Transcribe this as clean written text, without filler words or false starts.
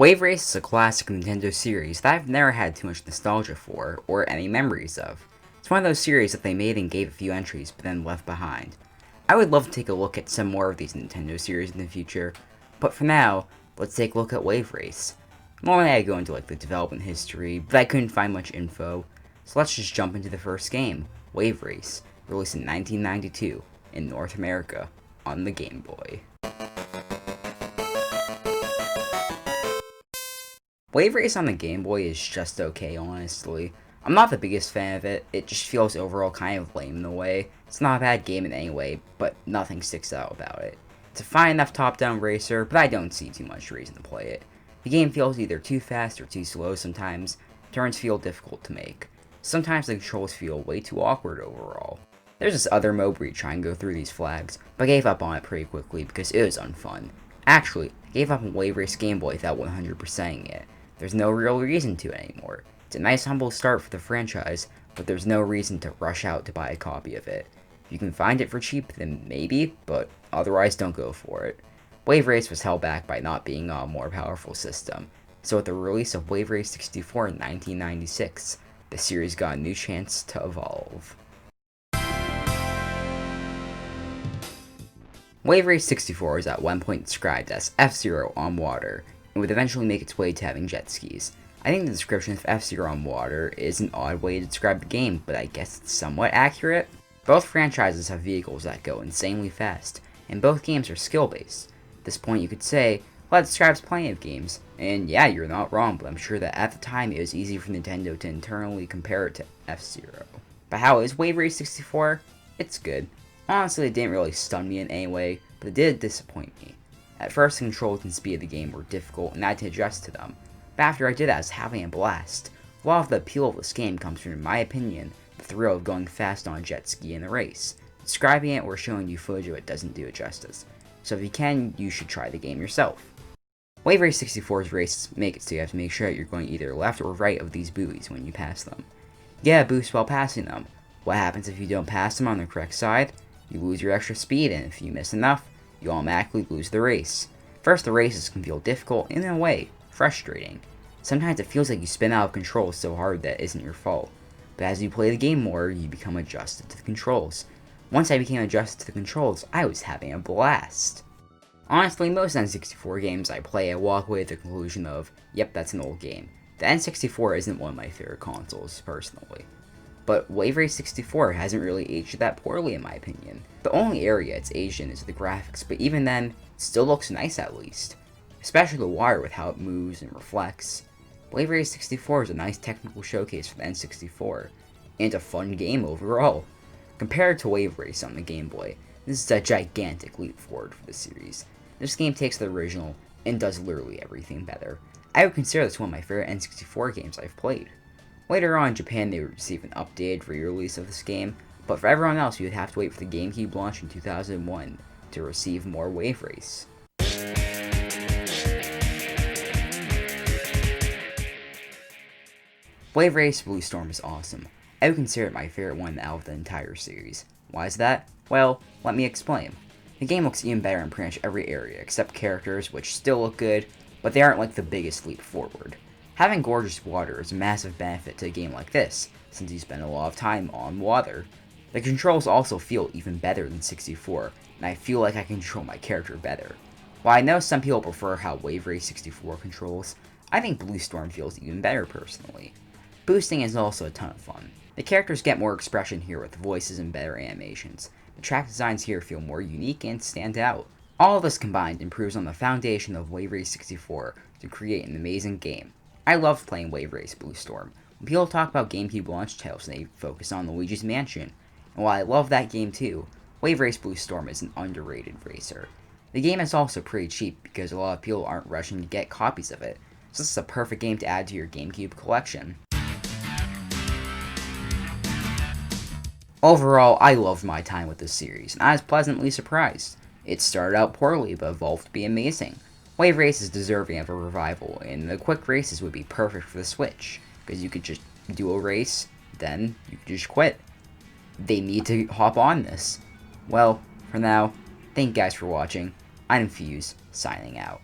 Wave Race is a classic Nintendo series that I've never had too much nostalgia for, or any memories of. It's one of those series that they made and gave a few entries, but then left behind. I would love to take a look at some more of these Nintendo series in the future, but for now, let's take a look at Wave Race. Normally I go into the development history, but I couldn't find much info, so let's just jump into the first game, Wave Race, released in 1992 in North America on the Game Boy. Wave Race on the Game Boy is just okay, honestly. I'm not the biggest fan of it, it just feels overall kind of lame in a way. It's not a bad game in any way, but nothing sticks out about it. It's a fine enough top-down racer, but I don't see too much reason to play it. The game feels either too fast or too slow sometimes, turns feel difficult to make. Sometimes the controls feel way too awkward overall. There's this other mode where you try and go through these flags, but I gave up on it pretty quickly because it was unfun. Actually, I gave up on Wave Race Game Boy without 100%ing it. There's no real reason to anymore. It's a nice humble start for the franchise, but there's no reason to rush out to buy a copy of it. If you can find it for cheap, then maybe, but otherwise don't go for it. Wave Race was held back by not being a more powerful system, so with the release of Wave Race 64 in 1996, the series got a new chance to evolve. Wave Race 64 was at one point described as F-Zero on water, and would eventually make its way to having jet skis. I think the description of F-Zero on water is an odd way to describe the game, but I guess it's somewhat accurate. Both franchises have vehicles that go insanely fast, and both games are skill-based. At this point you could say, well, that describes plenty of games, and yeah, you're not wrong, but I'm sure that at the time it was easy for Nintendo to internally compare it to F-Zero. But how is Wave Race 64? It's good. Honestly, it didn't really stun me in any way, but it did disappoint me. At first, the controls and speed of the game were difficult and I had to adjust to them, but after I did that, I was having a blast. A lot of the appeal of this game comes from, in my opinion, the thrill of going fast on a jet ski in a race. Describing it or showing you footage of it doesn't do it justice, so if you can, you should try the game yourself. Wave Race 64's races make it so you have to make sure that you're going either left or right of these buoys when you pass them. You get a boost while passing them. What happens if you don't pass them on the correct side? You lose your extra speed, and if you miss enough, you automatically lose the race. First, the races can feel difficult and in a way, frustrating. Sometimes it feels like you spin out of control so hard that it isn't your fault. But as you play the game more, you become adjusted to the controls. Once I became adjusted to the controls, I was having a blast. Honestly, most N64 games I play, I walk away with the conclusion of, yep, that's an old game. The N64 isn't one of my favorite consoles, personally. But Wave Race 64 hasn't really aged that poorly in my opinion. The only area it's aged in is the graphics, but even then, it still looks nice at least. Especially the water with how it moves and reflects. Wave Race 64 is a nice technical showcase for the N64, and a fun game overall. Compared to Wave Race on the Game Boy, this is a gigantic leap forward for the series. This game takes the original and does literally everything better. I would consider this one of my favorite N64 games I've played. Later on in Japan they would receive an updated re-release of this game, but for everyone else you would have to wait for the GameCube launch in 2001 to receive more Wave Race. Wave Race Blue Storm is awesome. I would consider it my favorite one out of the entire series. Why is that? Well, let me explain. The game looks even better in pretty much every area except characters, which still look good, but they aren't like the biggest leap forward. Having gorgeous water is a massive benefit to a game like this, since you spend a lot of time on water. The controls also feel even better than 64, and I feel like I can control my character better. While I know some people prefer how Wave Race 64 controls, I think Blue Storm feels even better personally. Boosting is also a ton of fun. The characters get more expression here with voices and better animations. The track designs here feel more unique and stand out. All of this combined improves on the foundation of Wave Race 64 to create an amazing game. I loved playing Wave Race Blue Storm. When people talk about GameCube launch titles, they focus on Luigi's Mansion. And while I love that game too, Wave Race Blue Storm is an underrated racer. The game is also pretty cheap because a lot of people aren't rushing to get copies of it, so this is a perfect game to add to your GameCube collection. Overall, I loved my time with this series, and I was pleasantly surprised. It started out poorly, but evolved to be amazing. Wave Race is deserving of a revival, and the quick races would be perfect for the Switch, because you could just do a race, then you could just quit. They need to hop on this. Well, for now, thank you guys for watching. I'm Fuse, signing out.